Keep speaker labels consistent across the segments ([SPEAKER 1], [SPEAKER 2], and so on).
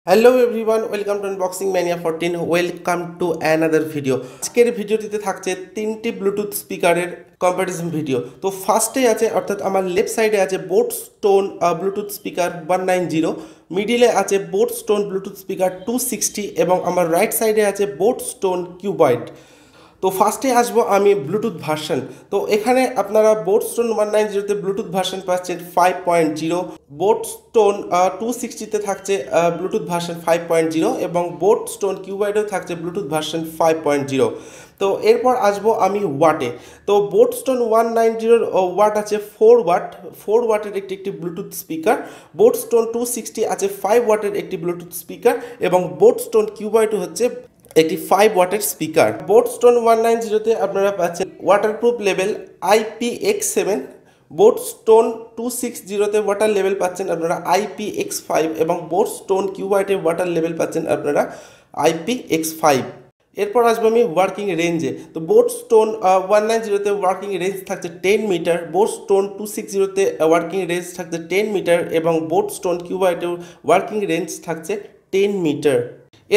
[SPEAKER 1] Hello everyone, welcome to unboxing mania 14। Welcome to another video. আজকের ভিডিওটিতে থাকছে তিনটি ব্লুটুথ স্পিকারের কম্প্যারিজন ভিডিও। তো ফার্স্টে আছে, অর্থাৎ আমার লেফট সাইডে আছে বোট স্টোন ব্লুটুথ স্পিকার 190, মিডিলে আছে বোট স্টোন ব্লুটুথ স্পিকার 260 এবং আমার রাইট সাইডে আছে বোট স্টোন কিউবয়েড। তো ফার্স্টে আসবো আমি ব্লুটুথ ভার্সন। তো এখানে আপনারা বোট স্টোন 190তে ব্লুটুথ ভার্সন পাচ্ছেন 5.0, বোট স্টোন 260তে থাকছে ব্লুটুথ ভার্সন 5.0 এবং বোট স্টোন কিউবয়েডেও থাকছে ব্লুটুথ ভার্সন 5.0। তো এরপর আসবো আমি ওয়াটে। তো বোট স্টোন 190-র ওয়াট আছে 4 ওয়াট, 4 ওয়াটের একটি ব্লুটুথ স্পিকার। বোট স্টোন 260 আছে 5 ওয়াটের একটি ব্লুটুথ স্পিকার এবং বোট স্টোন কিউবয়েড হচ্ছে একটি 5 ওয়াটের স্পিকার। বোট স্টোন 190তে আপনারা পাচ্ছেন waterproof level IPX7, Boat Stone 260তে ওয়াটার লেভেল পাচ্ছেন আপনারা IPX5 এবং বোট স্টোন কিউবয়েডে ওয়াটার লেভেল পাচ্ছেন আপনারা IPX5। এরপর আসবো আমি ওয়ার্কিং রেঞ্জে। তো বোট স্টোন 190তে ওয়ার্কিং রেঞ্জ থাকছে 10 মিটার, বোট স্টোন 260তে ওয়ার্কিং রেঞ্জ থাকছে 10 মিটার এবং বোট স্টোন কিউবয়েডেও ওয়ার্কিং রেঞ্জ থাকছে 10 মিটার।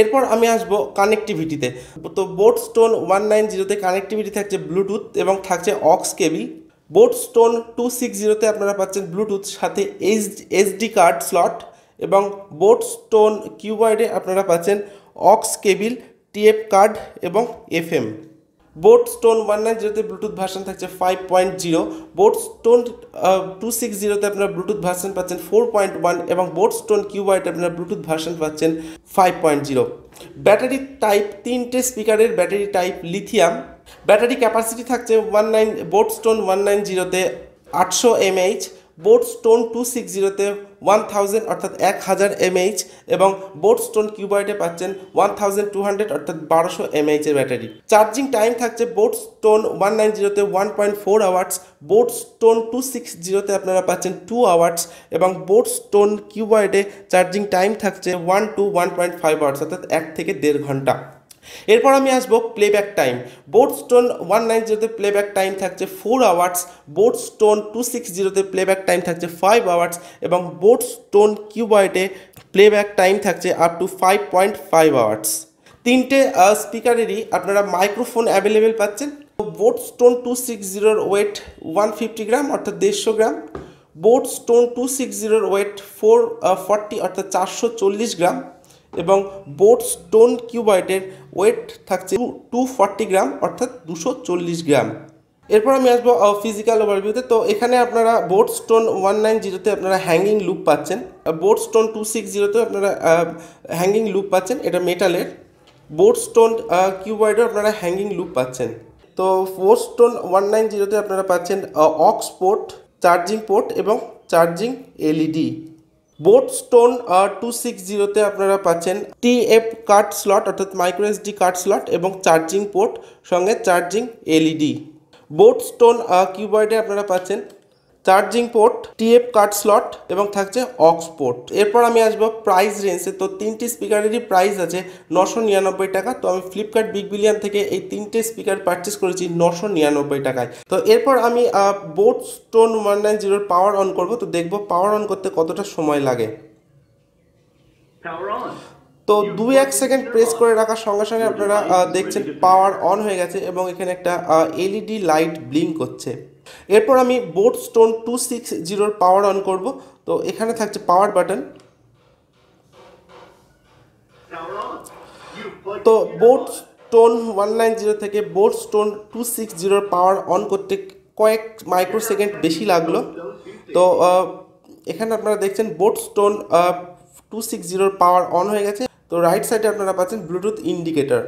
[SPEAKER 1] এরপর আমি আসবো কানেক্টিভিটিতে। তো বোট স্টোন 190তে কানেক্টিভিটি থাকছে ব্লুটুথ এবং থাকছে অক্স কেবিল। বোট স্টোন 260তে আপনারা পাচ্ছেন ব্লুটুথ সাথে SD কার্ড স্লট এবং বোট স্টোন কিউবয়েডে আপনারা পাচ্ছেন অক্স কেবিল, TF কার্ড এবং FM। বোট স্টোন 190তে ব্লুটুথ ভার্সন থাকছে 5.0, বোট স্টোন 260তে আপনারা ব্লুটুথ ভার্সন পাচ্ছেন 4.1 এবং বোট স্টোন কিউবয়েডে আপনারা ব্লুটুথ ভার্সন পাচ্ছেন 5.0। ব্যাটারি টাইপ, তিনটে স্পিকারের battery type lithium. Battery capacity থাকছে বোট স্টোন 190তে 800 mAh, বোট স্টোন 260তে 1000 অর্থাৎ 1000 mAh এবং বোট স্টোন কিউবয়েডে পাচ্ছেন 1200 অর্থাৎ 1200 mAh এর ব্যাটারি। চার্জিং টাইম থাকছে বোট স্টোন 190তে 1.4 আওয়ার্স, বোট স্টোন 260তে আপনারা পাচ্ছেন 2 আওয়ার্স এবং বোট স্টোন কিউবয়েডে চার্জিং টাইম থাকছে 1 to 1.5 আওয়ার্স অর্থাৎ 1 থেকে 1.5 ঘন্টা। এরপর আমি আসবো প্লেব্যাক টাইম। বোট স্টোন 190তে প্লেব্যাক টাইম থাকছে 4 আওয়ার্স, বোট স্টোন 260তে প্লেব্যাক টাইম থাকছে 5 আওয়ার্স এবং বোট স্টোন কিউবয়েডে প্লেব্যাক টাইম থাকছে আপ টু 5.5 আওয়ার্স। তিনটে স্পিকারেরই আপনারা মাইক্রোফোন অ্যাভেলেবেল পাচ্ছেন। বোট স্টোন 260-র ওয়েট 150 গ্রাম অর্থাৎ 150 গ্রাম, বোট স্টোন 260-র ওয়েট 440 অর্থাৎ 440 গ্রাম এবং বোট স্টোন কিউবয়েডের ওয়েট থাকছে 240 গ্রাম অর্থাৎ 240 গ্রাম। এরপর আমি আসবো ফিজিক্যাল ওভারভিউতে। তো এখানে আপনারা বোট স্টোন 190তে আপনারা হ্যাঙ্গিং লুপ পাচ্ছেন, বোট স্টোন 260তে আপনারা হ্যাঙ্গিং লুপ পাচ্ছেন, এটা মেটালের। বোট স্টোন কিউবয়েডে আপনারা হ্যাঙ্গিং লুপ পাচ্ছেন। তো বোট স্টোন 190তে আপনারা পাচ্ছেন অক্স পোর্ট, চার্জিং পোর্ট এবং চার্জিং LED। বোট স্টোন 260তে আপনারা পাচ্ছেন TF কার্ড স্লট অর্থাৎ মাইক্রো SD কার্ড স্লট এবং চার্জিং পোর্ট সঙ্গে চার্জিং LED। বোট স্টোন কিউবয়েডে আপনারা পাচ্ছেন charging port, TF card slot এবং থাকছে অক্স পোর্ট। এরপর আমি আসবো প্রাইস রেঞ্জে। তো তিনটি স্পিকারেরই প্রাইস আছে 999 টাকা। তো আমি ফ্লিপকার্ট বিগ বিলিয়ন থেকে এই তিনটে স্পিকার পারচেস করেছি 999 টাকায়। তো এরপর আমি বোট স্টোন 190-র পাওয়ার অন করব। তো দেখবো পাওয়ার অন করতে কতটা সময় লাগে। তো 2-1 সেকেন্ড প্রেস করে রাখার সঙ্গে সঙ্গে আপনারা দেখছেন পাওয়ার অন হয়ে গেছে এবং এখানে একটা LED লাইট ব্লিঙ্ক করছে। এরপর আমি বোট স্টোন 260-র পাওয়ার অন করব। তো এখানে থাকছে পাওয়ার বাটন। তো বোট স্টোন 190 থেকে বোট স্টোন 260-র পাওয়ার অন করতে কয়েক মাইক্রো সেকেন্ড বেশি লাগলো। তো এখানে আপনারা দেখছেন বোট স্টোন 260-র পাওয়ার অন হয়ে গেছে। তো রাইট সাইডে আপনারা পাচ্ছেন ব্লুটুথ ইন্ডিকেটর।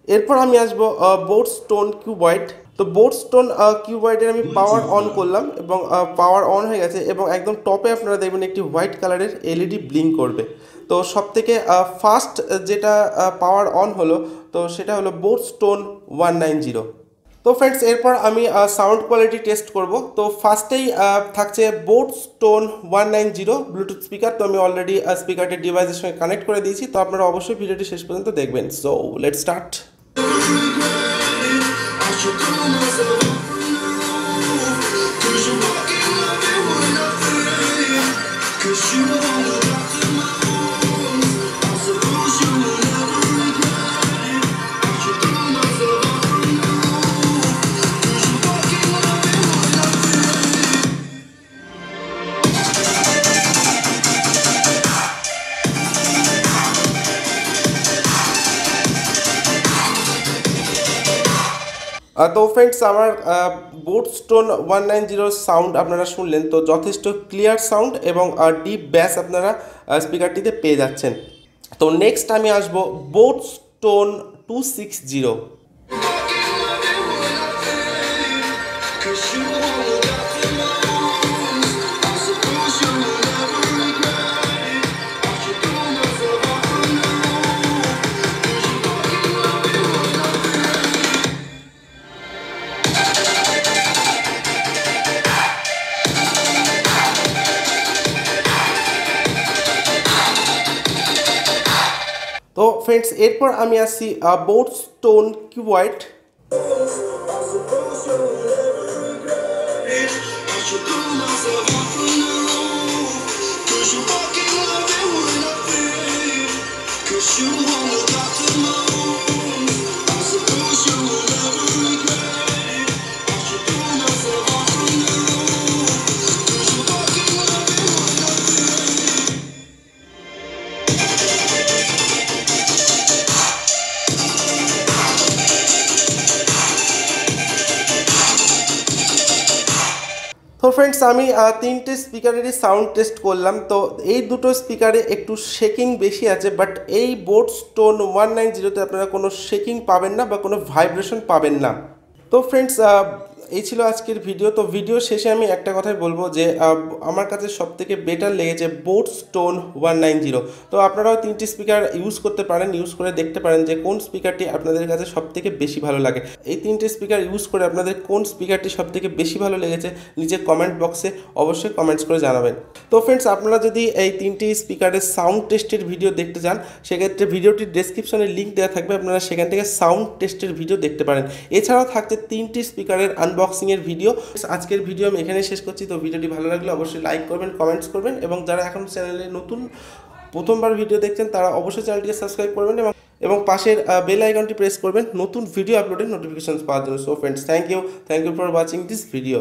[SPEAKER 1] এরপর আমি আসবো বোট স্টোন কিউবয়েড। তো বোট স্টোন কিউবয়েডের আমি পাওয়ার অন করলাম এবং পাওয়ার অন হয়ে গেছে এবং একদম টপে আপনারা দেখবেন একটি হোয়াইট কালারের LED ব্লিঙ্ক করবে। তো সব থেকে ফার্স্ট যেটা পাওয়ার অন হলো তো সেটা হলো বোট স্টোন 190। তো ফ্রেন্ডস, এরপর আমি সাউন্ড কোয়ালিটি টেস্ট করব। তো ফার্স্টেই থাকছে বোট স্টোন 190 ব্লুটুথ স্পিকার। তো আমি অলরেডি স্পিকারটির ডিভাইসের সঙ্গে কানেক্ট করে দিয়েছি। তো আপনারা অবশ্যই ভিডিওটি শেষ পর্যন্ত দেখবেন। So let's start. Cause you know তো ফ্রেন্ডস আমার বোটস্টোন 190 সাউন্ড আপনারা শুনলেন, তো যথেষ্ট ক্লিয়ার সাউন্ড এবং ডিপ ব্যাস আপনারা স্পিকারটিতে পেয়ে যাচ্ছেন। তো নেক্সট আমি আসবো বোটস্টোন 260। তো ফ্রেন্ডস এরপর আমি আসছি বোটস্টোন কিউয়াইট। তো ফ্রেন্ডস আমি তিনটে স্পিকারেরই সাউন্ড টেস্ট করলাম। তো এই দুটো স্পিকারে একটু শেকিং বেশি আছে, বাট এই বোটস্টোন 190তে আপনারা কোনো শেকিং পাবেন না বা কোনো ভাইব্রেশন পাবেন না। তো ফ্রেন্ডস এই ছিল আজকের ভিডিও। তো ভিডিও শেষে আমি একটা কথাই বলবো যে আমার কাছে সবথেকে বেটার লেগেছে বোটস্টোন 190। তো আপনারাও তিনটি স্পিকার ইউজ করতে পারেন, ইউজ করে দেখতে পারেন যে কোন স্পিকারটি আপনাদের কাছে সবথেকে বেশি ভালো লাগে। এই তিনটে স্পিকার ইউজ করে আপনাদের কোন স্পিকারটি সবথেকে বেশি ভালো লেগেছে নিচে কমেন্ট বক্সে অবশ্যই কমেন্টস করে জানাবেন। তো ফ্রেন্ডস আপনারা যদি এই তিনটি স্পিকারের সাউন্ড টেস্টের ভিডিও দেখতে চান, সেক্ষেত্রে ভিডিওটির ডেসক্রিপশনে লিঙ্ক দেওয়া থাকবে, আপনারা সেখান থেকে সাউন্ড টেস্টের ভিডিও দেখতে পারেন। এছাড়াও থাকছে তিনটি স্পিকারের আনবক্সিংয়ের ভিডিও। আজকের ভিডিও আমি এখানে শেষ করছি। তো ভিডিওটি ভালো লাগলে অবশ্যই লাইক করবেন, কমেন্টস করবেন, এবং যারা এখন চ্যানেলে নতুন প্রথমবার ভিডিও দেখছেন তারা অবশ্যই চ্যানেলটিকে সাবস্ক্রাইব করবেন এবং পাশের বেল আইকনটি প্রেস করবেন নতুন ভিডিও আপলোডের নোটিফিকেশনস পাওয়ার জন্য। So friends, thank you for watching this video.